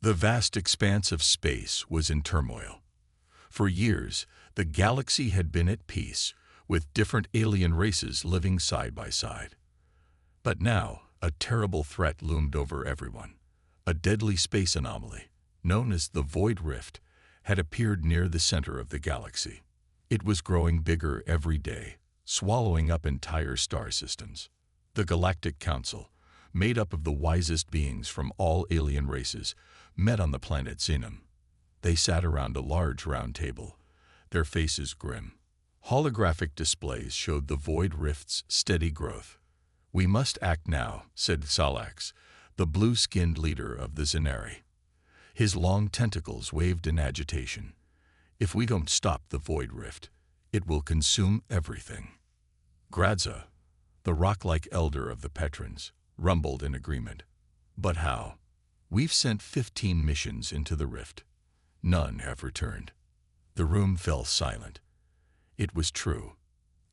The vast expanse of space was in turmoil. For years, the galaxy had been at peace, with different alien races living side by side. But now, a terrible threat loomed over everyone. A deadly space anomaly, known as the Void Rift, had appeared near the center of the galaxy. It was growing bigger every day, swallowing up entire star systems. The Galactic Council, made up of the wisest beings from all alien races, met on the planet Xenum. They sat around a large round table, their faces grim. Holographic displays showed the Void Rift's steady growth. "We must act now," said Salax, the blue-skinned leader of the Zenari. His long tentacles waved in agitation. "If we don't stop the Void Rift, it will consume everything." Gradza, the rock-like elder of the Petrons, rumbled in agreement. "But how? We've sent 15 missions into the rift. None have returned." The room fell silent. It was true.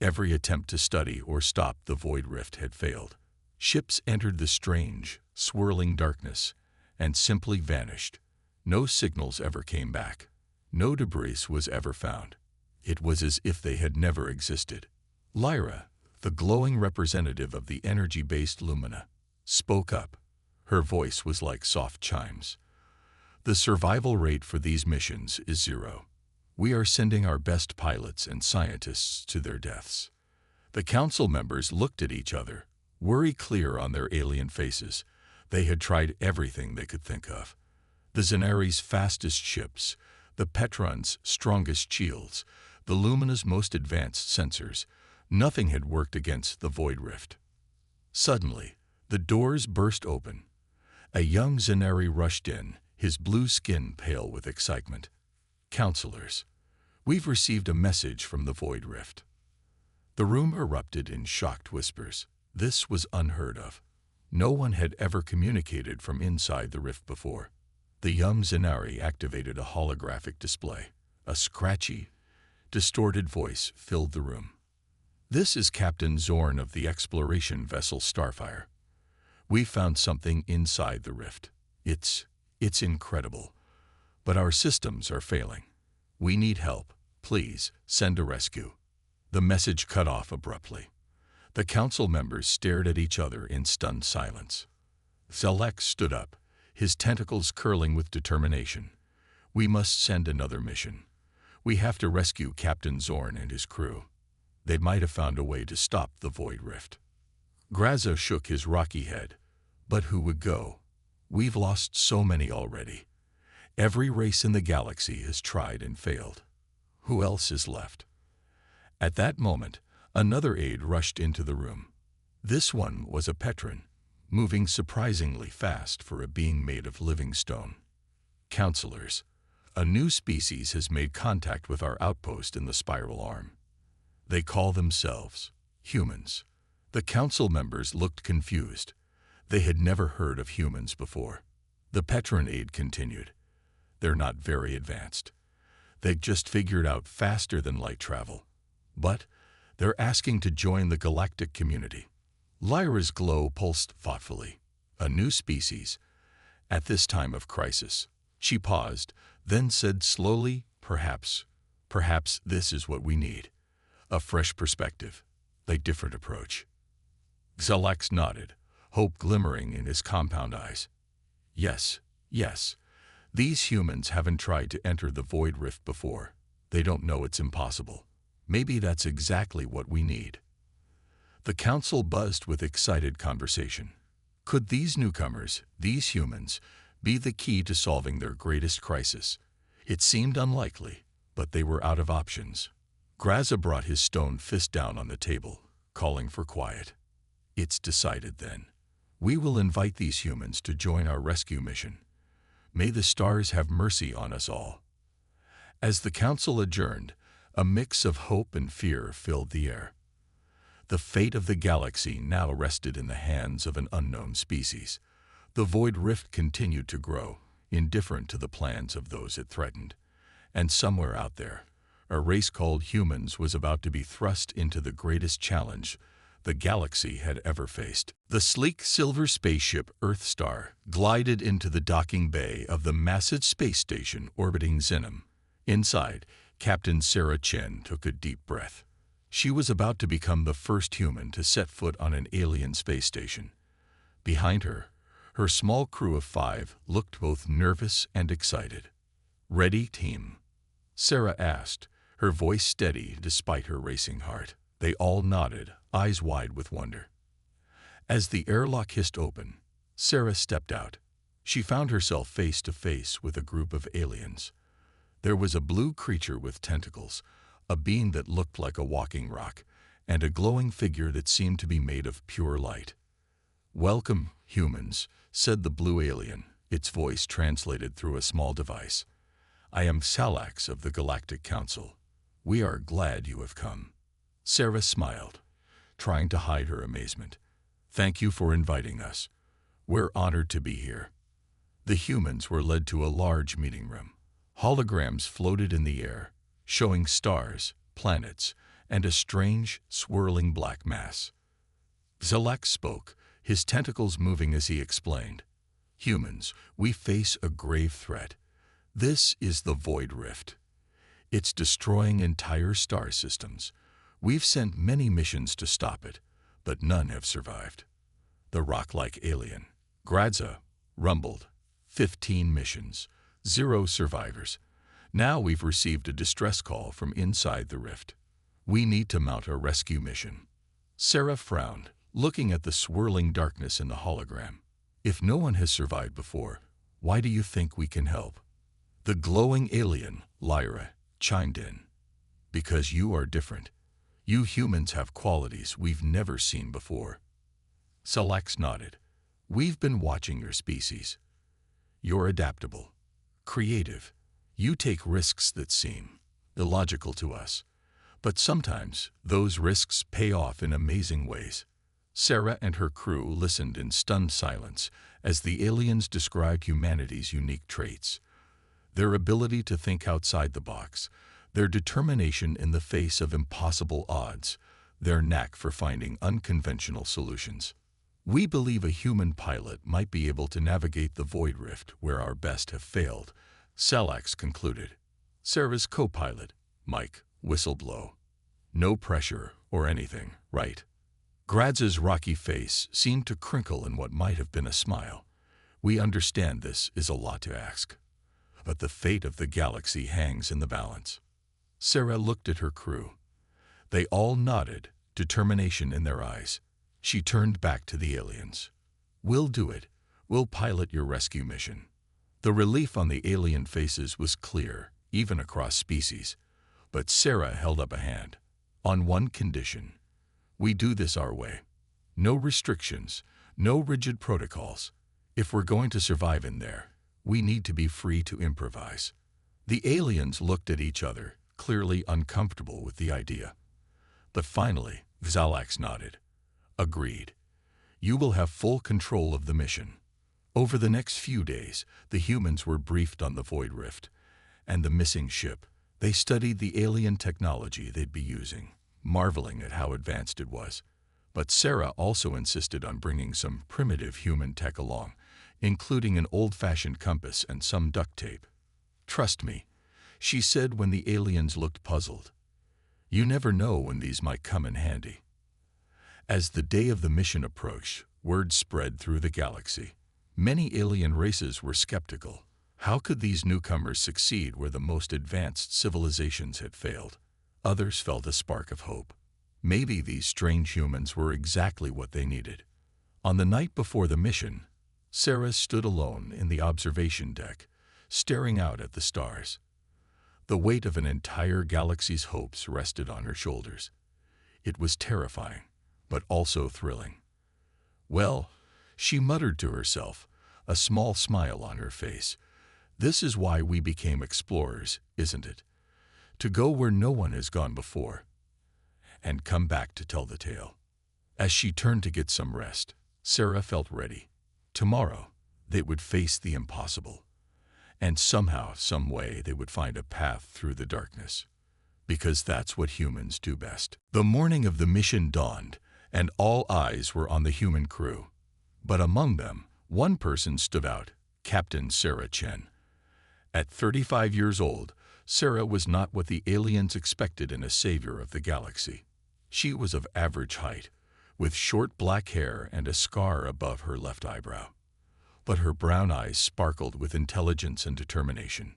Every attempt to study or stop the Void Rift had failed. Ships entered the strange, swirling darkness and simply vanished. No signals ever came back. No debris was ever found. It was as if they had never existed. Lyra, the glowing representative of the energy-based Lumina, spoke up. Her voice was like soft chimes. "The survival rate for these missions is 0. We are sending our best pilots and scientists to their deaths." The council members looked at each other, worry clear on their alien faces. They had tried everything they could think of. The Zenari's fastest ships, the Petron's strongest shields, the Lumina's most advanced sensors. Nothing had worked against the Void Rift. Suddenly, the doors burst open. A young Zenari rushed in, his blue skin pale with excitement. "Counselors, we've received a message from the Void Rift." The room erupted in shocked whispers. This was unheard of. No one had ever communicated from inside the rift before. The young Zenari activated a holographic display. A scratchy, distorted voice filled the room. "This is Captain Zorn of the exploration vessel Starfire. We found something inside the rift. It's incredible. But our systems are failing. We need help. Please, send a rescue." The message cut off abruptly. The council members stared at each other in stunned silence. Zalex stood up, his tentacles curling with determination. "We must send another mission. We have to rescue Captain Zorn and his crew. They might have found a way to stop the Void Rift." Grazza shook his rocky head. "But who would go? We've lost so many already. Every race in the galaxy has tried and failed. Who else is left?" At that moment, another aide rushed into the room. This one was a Petron, moving surprisingly fast for a being made of living stone. "Counselors, a new species has made contact with our outpost in the spiral arm. They call themselves humans." The council members looked confused. They had never heard of humans before. The Petron aide continued. "They're not very advanced. They've just figured out faster than light travel. But they're asking to join the galactic community." Lyra's glow pulsed thoughtfully. "A new species? At this time of crisis?" She paused, then said slowly, Perhaps this is what we need. A fresh perspective, a different approach." Xalax nodded, hope glimmering in his compound eyes. Yes. These humans haven't tried to enter the Void Rift before. They don't know it's impossible. Maybe that's exactly what we need." The council buzzed with excited conversation. Could these newcomers, these humans, be the key to solving their greatest crisis? It seemed unlikely, but they were out of options. Grazza brought his stone fist down on the table, calling for quiet. "It's decided then. We will invite these humans to join our rescue mission. May the stars have mercy on us all." As the council adjourned, a mix of hope and fear filled the air. The fate of the galaxy now rested in the hands of an unknown species. The Void Rift continued to grow, indifferent to the plans of those it threatened. And somewhere out there, a race called humans was about to be thrust into the greatest challenge the galaxy had ever faced. The sleek silver spaceship Earthstar glided into the docking bay of the massive space station orbiting Xenom. Inside, Captain Sarah Chen took a deep breath. She was about to become the first human to set foot on an alien space station. Behind her, her small crew of 5 looked both nervous and excited. "Ready, team?" Sarah asked, her voice steady despite her racing heart. They all nodded, eyes wide with wonder. As the airlock hissed open, Sarah stepped out. She found herself face to face with a group of aliens. There was a blue creature with tentacles, a being that looked like a walking rock, and a glowing figure that seemed to be made of pure light. "Welcome, humans," said the blue alien, its voice translated through a small device. "I am Salax of the Galactic Council. We are glad you have come." Sarah smiled, trying to hide her amazement. "Thank you for inviting us. We're honored to be here." The humans were led to a large meeting room. Holograms floated in the air, showing stars, planets, and a strange, swirling black mass. Salax spoke, his tentacles moving as he explained. "Humans, we face a grave threat. This is the Void Rift. It's destroying entire star systems. We've sent many missions to stop it, but none have survived." The rock-like alien, Gradza, rumbled. 15 missions, 0 survivors. Now we've received a distress call from inside the rift. We need to mount a rescue mission." Sarah frowned, looking at the swirling darkness in the hologram. "If no one has survived before, why do you think we can help?" The glowing alien, Lyra, chimed in. "Because you are different. You humans have qualities we've never seen before." Salax nodded. "We've been watching your species. You're adaptable, creative. You take risks that seem illogical to us. But sometimes those risks pay off in amazing ways." Sarah and her crew listened in stunned silence as the aliens described humanity's unique traits. Their ability to think outside the box, their determination in the face of impossible odds, their knack for finding unconventional solutions. "We believe a human pilot might be able to navigate the Void Rift where our best have failed," Salax concluded. Sarah's co-pilot, Mike, whistleblow. "No pressure or anything, right?" Gradza's rocky face seemed to crinkle in what might have been a smile. "We understand this is a lot to ask, but the fate of the galaxy hangs in the balance." Sarah looked at her crew. They all nodded, determination in their eyes. She turned back to the aliens. "We'll do it. We'll pilot your rescue mission." The relief on the alien faces was clear, even across species. But Sarah held up a hand. "On one condition. We do this our way. No restrictions, no rigid protocols. If we're going to survive in there, we need to be free to improvise." The aliens looked at each other, clearly uncomfortable with the idea. But finally, Salax nodded. "Agreed. You will have full control of the mission." Over the next few days, the humans were briefed on the Void Rift and the missing ship. They studied the alien technology they'd be using, marveling at how advanced it was. But Sarah also insisted on bringing some primitive human tech along, including an old-fashioned compass and some duct tape. "Trust me," she said when the aliens looked puzzled. "You never know when these might come in handy." As the day of the mission approached, word spread through the galaxy. Many alien races were skeptical. How could these newcomers succeed where the most advanced civilizations had failed? Others felt a spark of hope. Maybe these strange humans were exactly what they needed. On the night before the mission, Sarah stood alone in the observation deck, staring out at the stars. The weight of an entire galaxy's hopes rested on her shoulders. It was terrifying, but also thrilling. "Well," she muttered to herself, a small smile on her face, "this is why we became explorers, isn't it? To go where no one has gone before, and come back to tell the tale." As she turned to get some rest, Sarah felt ready. Tomorrow, they would face the impossible. And somehow, some way, they would find a path through the darkness. Because that's what humans do best. The morning of the mission dawned, and all eyes were on the human crew. But among them, one person stood out, Captain Sarah Chen. At 35 years old, Sarah was not what the aliens expected in a savior of the galaxy. She was of average height, with short black hair and a scar above her left eyebrow. But her brown eyes sparkled with intelligence and determination.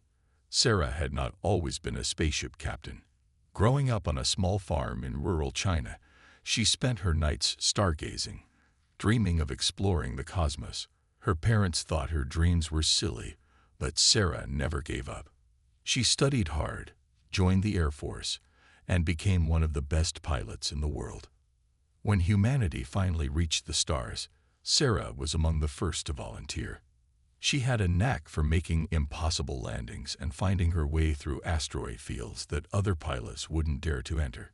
Sarah had not always been a spaceship captain. Growing up on a small farm in rural China, she spent her nights stargazing, dreaming of exploring the cosmos. Her parents thought her dreams were silly, but Sarah never gave up. She studied hard, joined the Air Force, and became one of the best pilots in the world. When humanity finally reached the stars, Sarah was among the first to volunteer. She had a knack for making impossible landings and finding her way through asteroid fields that other pilots wouldn't dare to enter.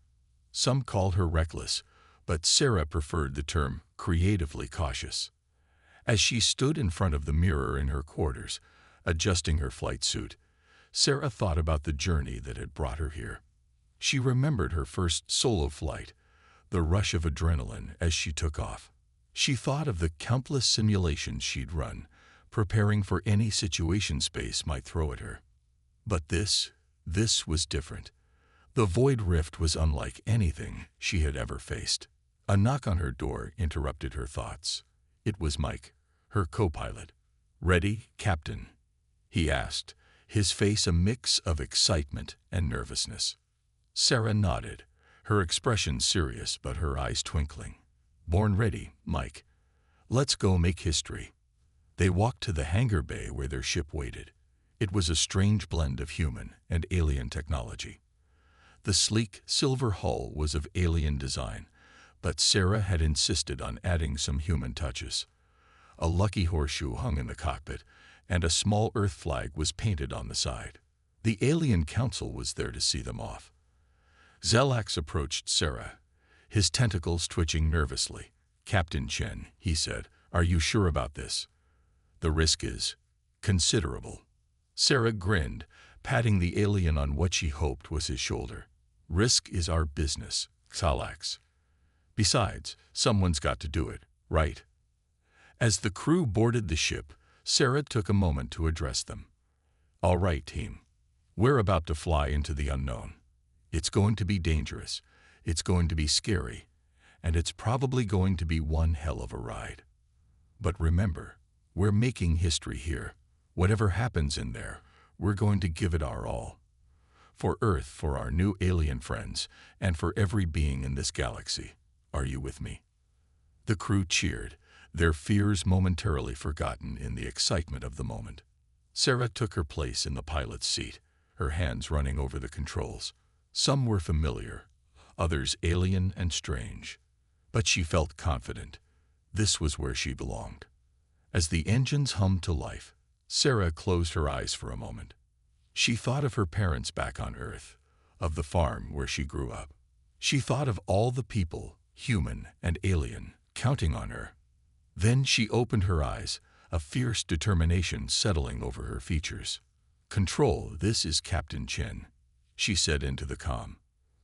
Some called her reckless, but Sarah preferred the term creatively cautious. As she stood in front of the mirror in her quarters, adjusting her flight suit, Sarah thought about the journey that had brought her here. She remembered her first solo flight, the rush of adrenaline as she took off. She thought of the countless simulations she'd run, preparing for any situation space might throw at her. But this was different. The void rift was unlike anything she had ever faced. A knock on her door interrupted her thoughts. It was Mike, her co-pilot. "Ready, Captain?" he asked, his face a mix of excitement and nervousness. Sarah nodded, her expression serious but her eyes twinkling. "Born ready, Mike. Let's go make history." They walked to the hangar bay where their ship waited. It was a strange blend of human and alien technology. The sleek silver hull was of alien design, but Sarah had insisted on adding some human touches. A lucky horseshoe hung in the cockpit, and a small Earth flag was painted on the side. The alien council was there to see them off. Zelax approached Sarah, his tentacles twitching nervously. "Captain Chen," he said, "are you sure about this? The risk is considerable." Sarah grinned, patting the alien on what she hoped was his shoulder. "Risk is our business, Zelax. Besides, someone's got to do it, right?" As the crew boarded the ship, Sarah took a moment to address them. "All right, team. We're about to fly into the unknown. It's going to be dangerous, it's going to be scary, and it's probably going to be one hell of a ride. But remember, we're making history here. Whatever happens in there, we're going to give it our all. For Earth, for our new alien friends, and for every being in this galaxy. Are you with me?" The crew cheered, their fears momentarily forgotten in the excitement of the moment. Sarah took her place in the pilot's seat, her hands running over the controls. Some were familiar, others alien and strange. But she felt confident. This was where she belonged. As the engines hummed to life, Sarah closed her eyes for a moment. She thought of her parents back on Earth, of the farm where she grew up. She thought of all the people, human and alien, counting on her. Then she opened her eyes, a fierce determination settling over her features. "Control, this is Captain Chen," she said into the comm.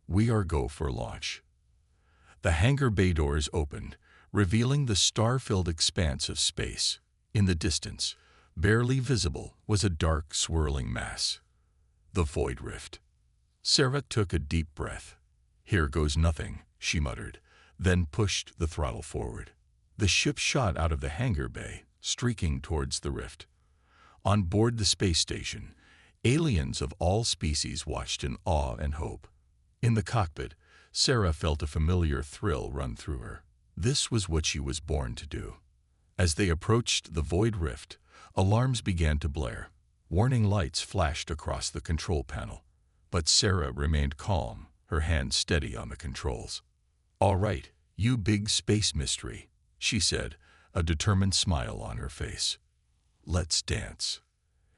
"We are go for launch." The hangar bay doors opened, revealing the star-filled expanse of space. In the distance, barely visible, was a dark, swirling mass. The void rift. Sarah took a deep breath. "Here goes nothing," she muttered, then pushed the throttle forward. The ship shot out of the hangar bay, streaking towards the rift. On board the space station, aliens of all species watched in awe and hope. In the cockpit, Sarah felt a familiar thrill run through her. This was what she was born to do. As they approached the void rift, alarms began to blare. Warning lights flashed across the control panel. But Sarah remained calm, her hands steady on the controls. "All right, you big space mystery," she said, a determined smile on her face. "Let's dance."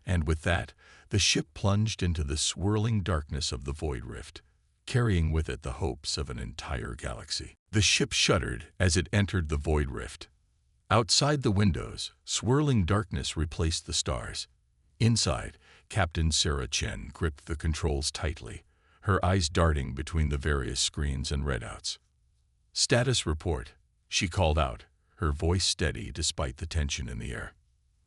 And with that, the ship plunged into the swirling darkness of the void rift, carrying with it the hopes of an entire galaxy. The ship shuddered as it entered the void rift. Outside the windows, swirling darkness replaced the stars. Inside, Captain Sarah Chen gripped the controls tightly, her eyes darting between the various screens and readouts. Status report, she called out, her voice steady despite the tension in the air.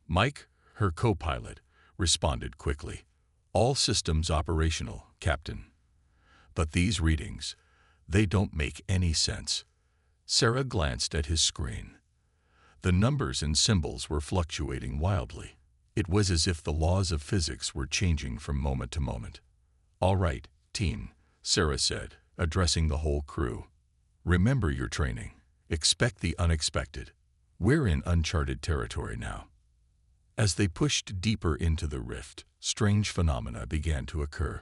Mike, her co-pilot, responded quickly. All systems operational, Captain. But these readings, they don't make any sense. Sarah glanced at his screen. The numbers and symbols were fluctuating wildly. It was as if the laws of physics were changing from moment to moment. All right, team, Sarah said, addressing the whole crew. Remember your training. Expect the unexpected. We're in uncharted territory now. As they pushed deeper into the rift, strange phenomena began to occur.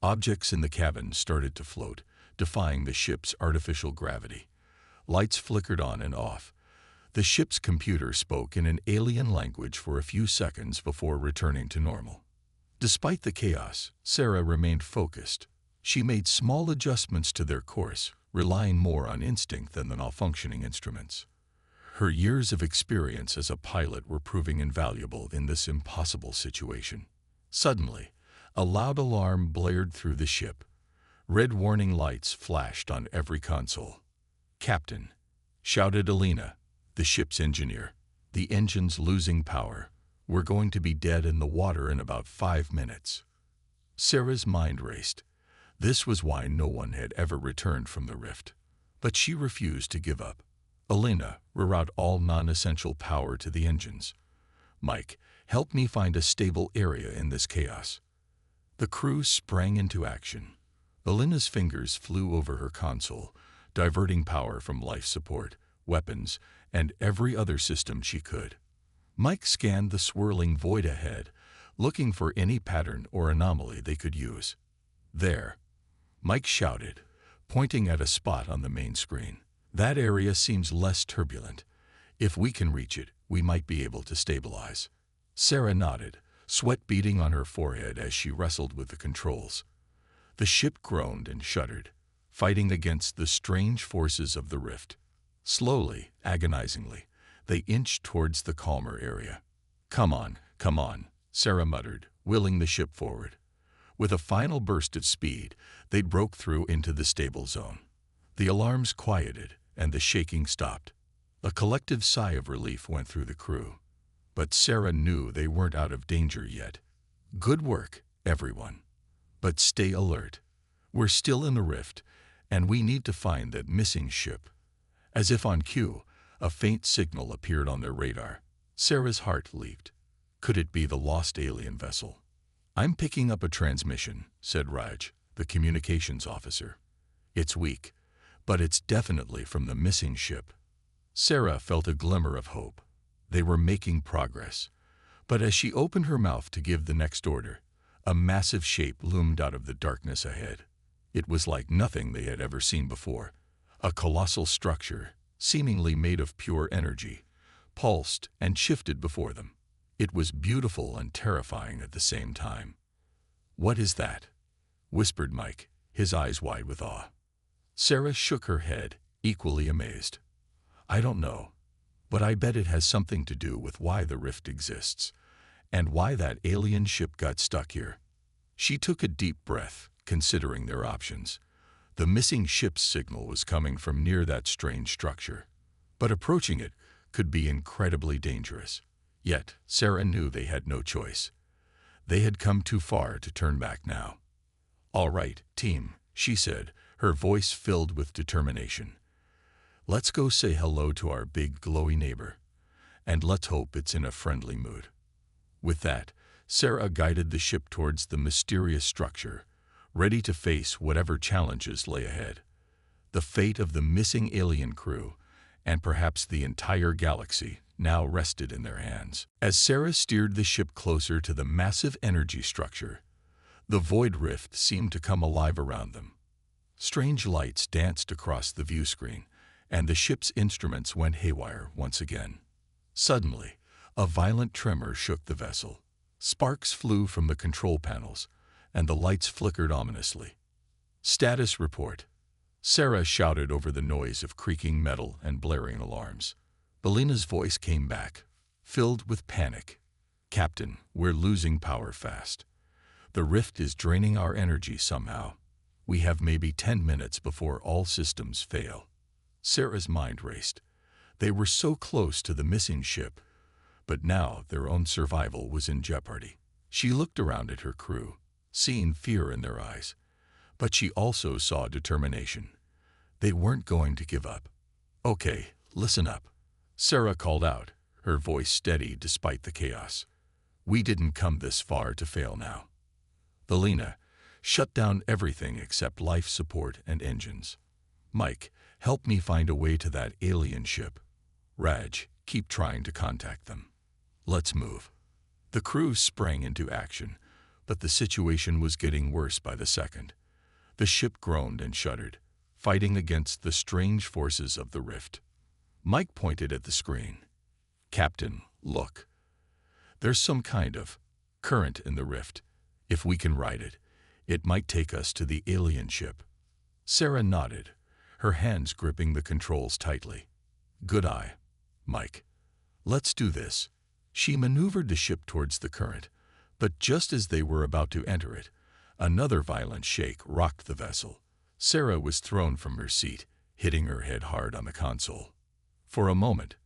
Objects in the cabin started to float, defying the ship's artificial gravity. Lights flickered on and off. The ship's computer spoke in an alien language for a few seconds before returning to normal. Despite the chaos, Sarah remained focused. She made small adjustments to their course, relying more on instinct than the malfunctioning instruments. Her years of experience as a pilot were proving invaluable in this impossible situation. Suddenly, a loud alarm blared through the ship. Red warning lights flashed on every console. "Captain," shouted Alina, the ship's engineer, "the engine's losing power. We're going to be dead in the water in about 5 minutes." Sarah's mind raced. This was why no one had ever returned from the rift. But she refused to give up. "Alina, reroute all non-essential power to the engines. Mike, help me find a stable area in this chaos." The crew sprang into action. Alina's fingers flew over her console, diverting power from life support, weapons, and every other system she could. Mike scanned the swirling void ahead, looking for any pattern or anomaly they could use. "There," Mike shouted, pointing at a spot on the main screen. "That area seems less turbulent. If we can reach it, we might be able to stabilize." Sarah nodded, sweat beading on her forehead as she wrestled with the controls. The ship groaned and shuddered, fighting against the strange forces of the rift. Slowly, agonizingly, they inched towards the calmer area. Come on," Sarah muttered, willing the ship forward. With a final burst of speed, they broke through into the stable zone. The alarms quieted, and the shaking stopped. A collective sigh of relief went through the crew. But Sarah knew they weren't out of danger yet. "Good work, everyone. But stay alert. We're still in the rift, and we need to find that missing ship." As if on cue, a faint signal appeared on their radar. Sarah's heart leaped. Could it be the lost alien vessel? "I'm picking up a transmission," said Raj, the communications officer. "It's weak, but it's definitely from the missing ship." Sarah felt a glimmer of hope. They were making progress. But as she opened her mouth to give the next order, a massive shape loomed out of the darkness ahead. It was like nothing they had ever seen before. A colossal structure, seemingly made of pure energy, pulsed and shifted before them. It was beautiful and terrifying at the same time. "What is that?" whispered Mike, his eyes wide with awe. Sarah shook her head, equally amazed. "I don't know, but I bet it has something to do with why the rift exists, and why that alien ship got stuck here." She took a deep breath, considering their options. The missing ship's signal was coming from near that strange structure, but approaching it could be incredibly dangerous. Yet, Sarah knew they had no choice. They had come too far to turn back now. "All right, team," she said, her voice filled with determination. "Let's go say hello to our big glowy neighbor, and let's hope it's in a friendly mood." With that, Sarah guided the ship towards the mysterious structure, ready to face whatever challenges lay ahead. The fate of the missing alien crew, and perhaps the entire galaxy, now rested in their hands. As Sarah steered the ship closer to the massive energy structure, the void rift seemed to come alive around them. Strange lights danced across the view screen, and the ship's instruments went haywire once again. Suddenly, a violent tremor shook the vessel. Sparks flew from the control panels, and the lights flickered ominously. "Status report," Sarah shouted over the noise of creaking metal and blaring alarms. Belina's voice came back, filled with panic. "Captain, we're losing power fast. The rift is draining our energy somehow. We have maybe 10 minutes before all systems fail." Sarah's mind raced. They were so close to the missing ship, but now their own survival was in jeopardy. She looked around at her crew, seeing fear in their eyes, but she also saw determination. They weren't going to give up. "Okay, listen up," Sarah called out, her voice steady despite the chaos. "We didn't come this far to fail now. Valina, shut down everything except life support and engines. Mike, help me find a way to that alien ship. Raj, keep trying to contact them. Let's move." The crew sprang into action, but the situation was getting worse by the second. The ship groaned and shuddered, fighting against the strange forces of the rift. Mike pointed at the screen. "Captain, look. There's some kind of current in the rift. If we can ride it, it might take us to the alien ship." Sarah nodded, her hands gripping the controls tightly. "Good eye, Mike. Let's do this." She maneuvered the ship towards the current, but just as they were about to enter it, another violent shake rocked the vessel. Sarah was thrown from her seat, hitting her head hard on the console. For a moment,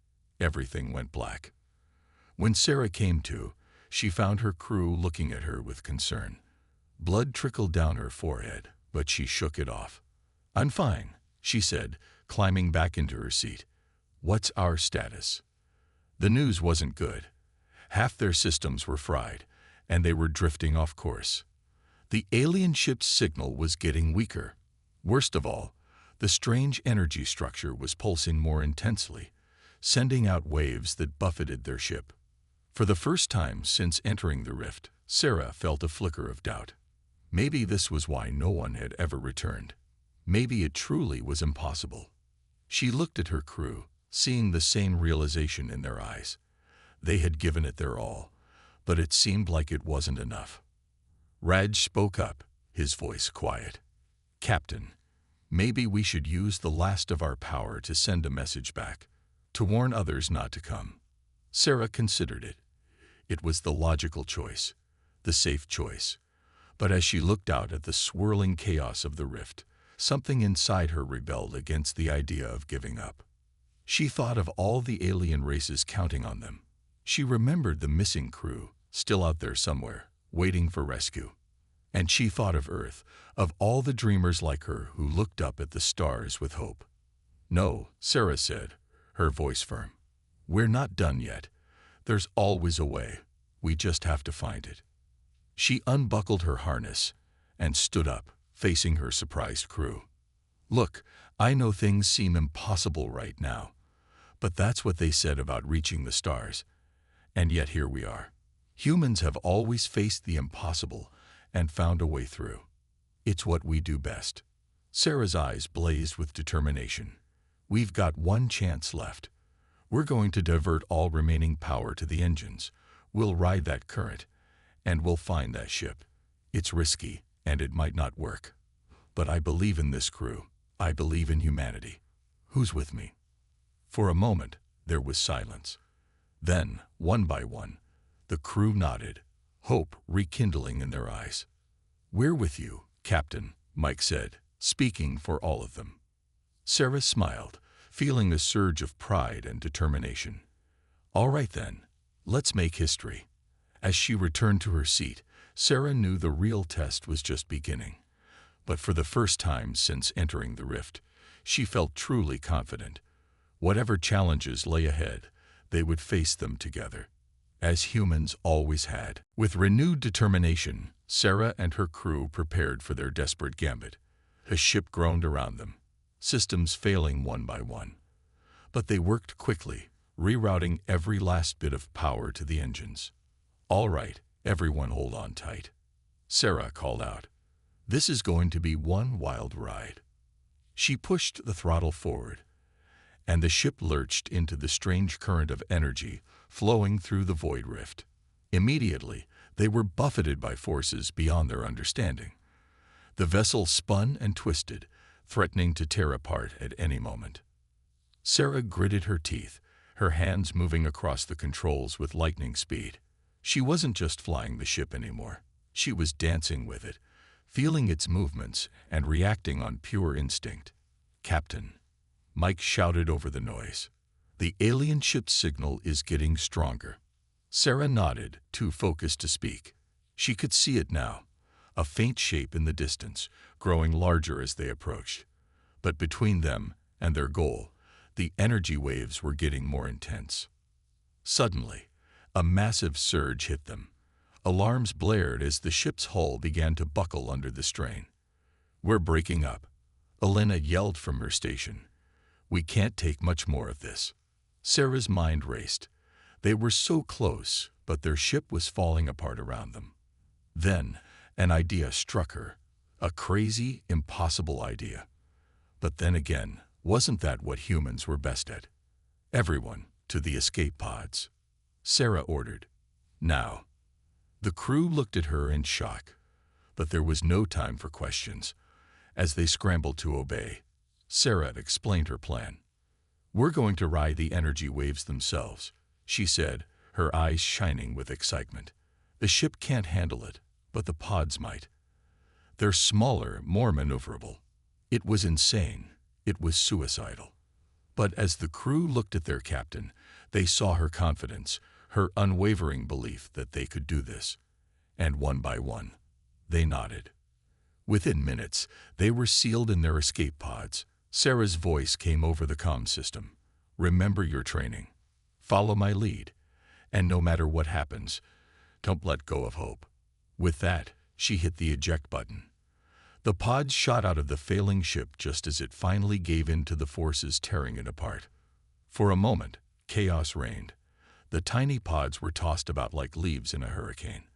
everything went black. When Sarah came to, she found her crew looking at her with concern. Blood trickled down her forehead, but she shook it off. "I'm fine," she said, climbing back into her seat. "What's our status?" The news wasn't good. Half their systems were fried, and they were drifting off course. The alien ship's signal was getting weaker. Worst of all, the strange energy structure was pulsing more intensely, sending out waves that buffeted their ship. For the first time since entering the rift, Sarah felt a flicker of doubt. Maybe this was why no one had ever returned. Maybe it truly was impossible. She looked at her crew, seeing the same realization in their eyes. They had given it their all, but it seemed like it wasn't enough. Raj spoke up, his voice quiet. "Captain, maybe we should use the last of our power to send a message back, to warn others not to come." Sarah considered it. It was the logical choice, the safe choice. But as she looked out at the swirling chaos of the rift, something inside her rebelled against the idea of giving up. She thought of all the alien races counting on them. She remembered the missing crew, still out there somewhere, waiting for rescue. And she thought of Earth, of all the dreamers like her who looked up at the stars with hope. "No," Sarah said, her voice firm. "We're not done yet. There's always a way. We just have to find it." She unbuckled her harness and stood up, facing her surprised crew. "Look, I know things seem impossible right now, but that's what they said about reaching the stars. And yet here we are. Humans have always faced the impossible and found a way through. It's what we do best." Sarah's eyes blazed with determination. "We've got one chance left. We're going to divert all remaining power to the engines. We'll ride that current, and we'll find that ship. It's risky, and it might not work. But I believe in this crew. I believe in humanity. Who's with me?" For a moment, there was silence. Then, one by one, the crew nodded, hope rekindling in their eyes. "We're with you, Captain," Mike said, speaking for all of them. Sarah smiled, feeling a surge of pride and determination. "All right then, let's make history." As she returned to her seat, Sarah knew the real test was just beginning. But for the first time since entering the rift, she felt truly confident. Whatever challenges lay ahead, they would face them together, as humans always had. With renewed determination, Sarah and her crew prepared for their desperate gambit. The ship groaned around them, systems failing one by one. But they worked quickly, rerouting every last bit of power to the engines. "All right, everyone hold on tight," Sarah called out. "This is going to be one wild ride." She pushed the throttle forward, and the ship lurched into the strange current of energy flowing through the void rift. Immediately, they were buffeted by forces beyond their understanding. The vessel spun and twisted, threatening to tear apart at any moment. Sarah gritted her teeth, her hands moving across the controls with lightning speed. She wasn't just flying the ship anymore. She was dancing with it, feeling its movements and reacting on pure instinct. "Captain, Mike shouted over the noise. "The alien ship signal is getting stronger." Sarah nodded, too focused to speak. She could see it now, a faint shape in the distance, growing larger as they approached. But between them and their goal, the energy waves were getting more intense. Suddenly, a massive surge hit them. Alarms blared as the ship's hull began to buckle under the strain. "We're breaking up," Elena yelled from her station. "We can't take much more of this." Sarah's mind raced. They were so close, but their ship was falling apart around them. Then, an idea struck her. A crazy, impossible idea. But then again, wasn't that what humans were best at? "Everyone, to the escape pods," Sarah ordered. "Now." The crew looked at her in shock, but there was no time for questions. As they scrambled to obey, Sarah explained her plan. "We're going to ride the energy waves themselves," she said, her eyes shining with excitement. "The ship can't handle it, but the pods might. They're smaller, more maneuverable." It was insane. It was suicidal. But as the crew looked at their captain, they saw her confidence, her unwavering belief that they could do this. And one by one, they nodded. Within minutes, they were sealed in their escape pods. Sarah's voice came over the comm system. "Remember your training. Follow my lead. And no matter what happens, don't let go of hope." With that, she hit the eject button. The pods shot out of the failing ship just as it finally gave in to the forces tearing it apart. For a moment, chaos reigned. The tiny pods were tossed about like leaves in a hurricane.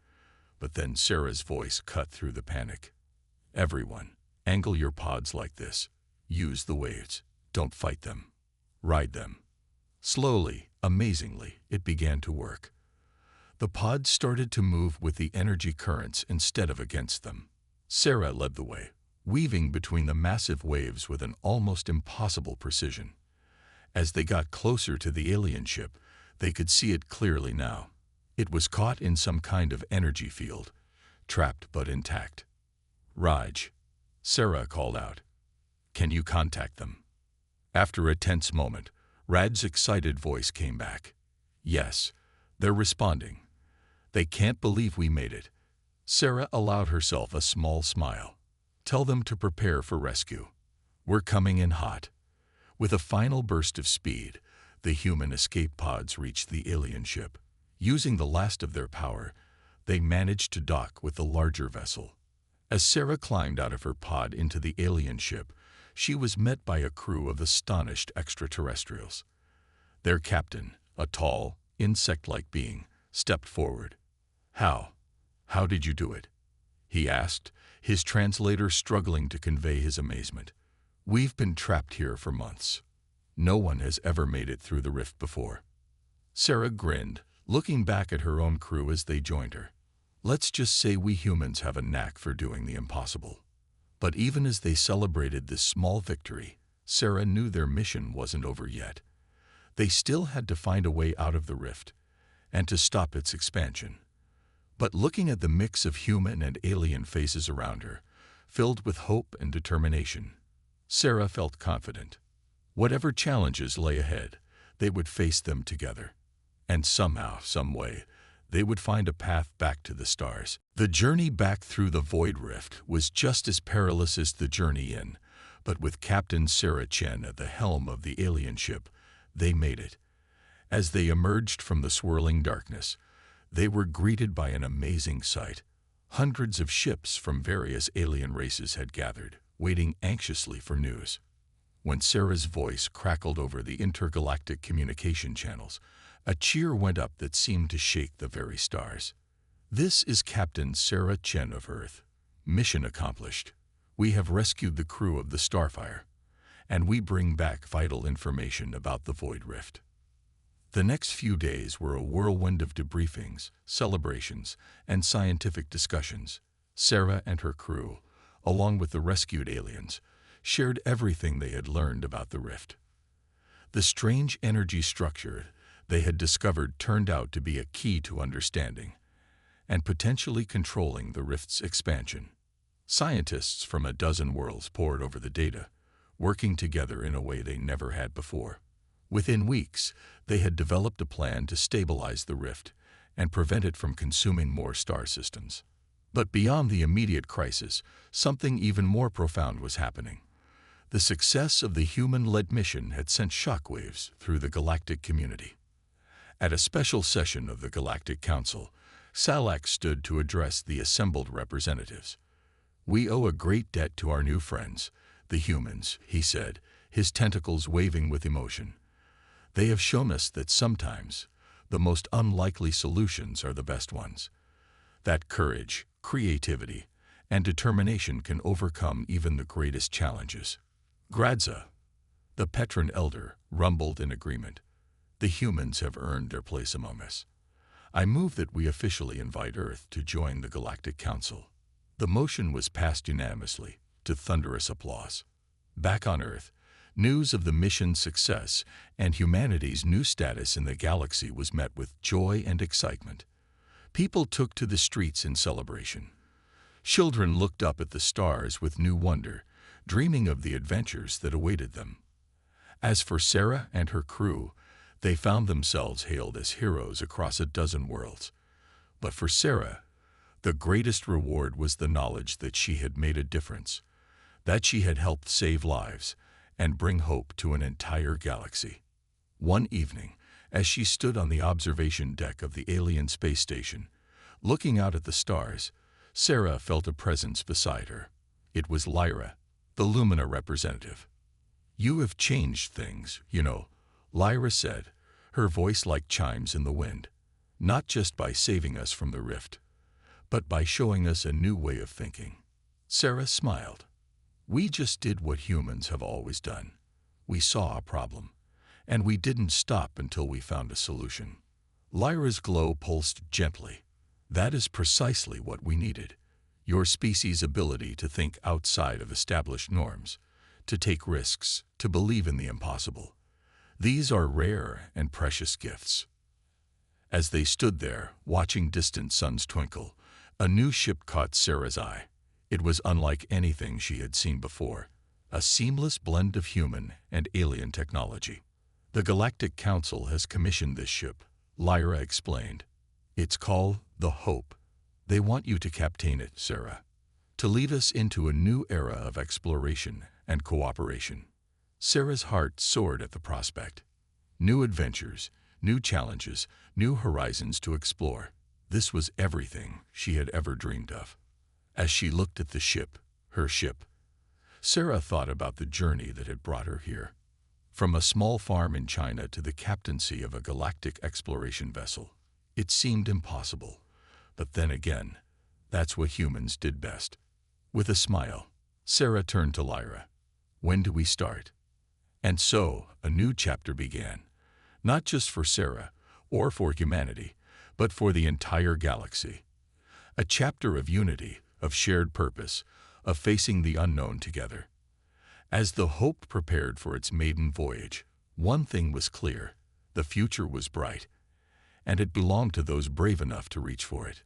But then Sarah's voice cut through the panic. "Everyone, angle your pods like this. Use the waves. Don't fight them. Ride them." Slowly, amazingly, it began to work. The pods started to move with the energy currents instead of against them. Sarah led the way, weaving between the massive waves with an almost impossible precision. As they got closer to the alien ship, they could see it clearly now. It was caught in some kind of energy field, trapped but intact. "Raj," Sarah called out. "Can you contact them?" After a tense moment, Rad's excited voice came back. "Yes, they're responding. They can't believe we made it." Sarah allowed herself a small smile. "Tell them to prepare for rescue. We're coming in hot." With a final burst of speed, the human escape pods reached the alien ship. Using the last of their power, they managed to dock with the larger vessel. As Sarah climbed out of her pod into the alien ship, she was met by a crew of astonished extraterrestrials. Their captain, a tall, insect-like being, stepped forward. How did you do it?" he asked, his translator struggling to convey his amazement. "We've been trapped here for months. No one has ever made it through the rift before." Sarah grinned, looking back at her own crew as they joined her. "Let's just say we humans have a knack for doing the impossible." But even as they celebrated this small victory, Sarah knew their mission wasn't over yet. They still had to find a way out of the rift, and to stop its expansion. But looking at the mix of human and alien faces around her, filled with hope and determination, Sarah felt confident. Whatever challenges lay ahead, they would face them together. And somehow, some way, they would find a path back to the stars. The journey back through the Void Rift was just as perilous as the journey in, but with Captain Sarah Chen at the helm of the alien ship, they made it. As they emerged from the swirling darkness, they were greeted by an amazing sight. Hundreds of ships from various alien races had gathered, waiting anxiously for news. When Sarah's voice crackled over the intergalactic communication channels, a cheer went up that seemed to shake the very stars. "This is Captain Sarah Chen of Earth. Mission accomplished. We have rescued the crew of the Starfire, and we bring back vital information about the Void Rift." The next few days were a whirlwind of debriefings, celebrations, and scientific discussions. Sarah and her crew, along with the rescued aliens, shared everything they had learned about the rift. The strange energy structure they had discovered turned out to be a key to understanding and potentially controlling the rift's expansion. Scientists from a dozen worlds pored over the data, working together in a way they never had before. Within weeks, they had developed a plan to stabilize the rift and prevent it from consuming more star systems. But beyond the immediate crisis, something even more profound was happening. The success of the human-led mission had sent shockwaves through the galactic community. At a special session of the Galactic Council, Salax stood to address the assembled representatives. "We owe a great debt to our new friends, the humans," he said, his tentacles waving with emotion. "They have shown us that sometimes the most unlikely solutions are the best ones. That courage, creativity, and determination can overcome even the greatest challenges." Gradza, the Petran elder, rumbled in agreement. "The humans have earned their place among us. I move that we officially invite Earth to join the Galactic Council." The motion was passed unanimously, to thunderous applause. Back on Earth, news of the mission's success and humanity's new status in the galaxy was met with joy and excitement. People took to the streets in celebration. Children looked up at the stars with new wonder, dreaming of the adventures that awaited them. As for Sarah and her crew, they found themselves hailed as heroes across a dozen worlds. But for Sarah, the greatest reward was the knowledge that she had made a difference, that she had helped save lives and bring hope to an entire galaxy. One evening, as she stood on the observation deck of the alien space station, looking out at the stars, Sarah felt a presence beside her. It was Lyra, the Lumina representative. "You have changed things, you know," Lyra said, her voice like chimes in the wind. "Not just by saving us from the rift, but by showing us a new way of thinking." Sarah smiled. "We just did what humans have always done. We saw a problem, and we didn't stop until we found a solution." Lyra's glow pulsed gently. "That is precisely what we needed. Your species' ability to think outside of established norms, to take risks, to believe in the impossible. These are rare and precious gifts." As they stood there, watching distant suns twinkle, a new ship caught Sarah's eye. It was unlike anything she had seen before, a seamless blend of human and alien technology. "The Galactic Council has commissioned this ship," Lyra explained. "It's called the Hope. They want you to captain it, Sarah, to lead us into a new era of exploration and cooperation." Sarah's heart soared at the prospect. New adventures, new challenges, new horizons to explore. This was everything she had ever dreamed of. As she looked at the ship, her ship, Sarah thought about the journey that had brought her here. From a small farm in China to the captaincy of a galactic exploration vessel. It seemed impossible, but then again, that's what humans did best. With a smile, Sarah turned to Lyra. "When do we start?" And so, a new chapter began, not just for Sarah or for humanity, but for the entire galaxy. A chapter of unity, of shared purpose, of facing the unknown together. As the Hope prepared for its maiden voyage, one thing was clear: the future was bright, and it belonged to those brave enough to reach for it.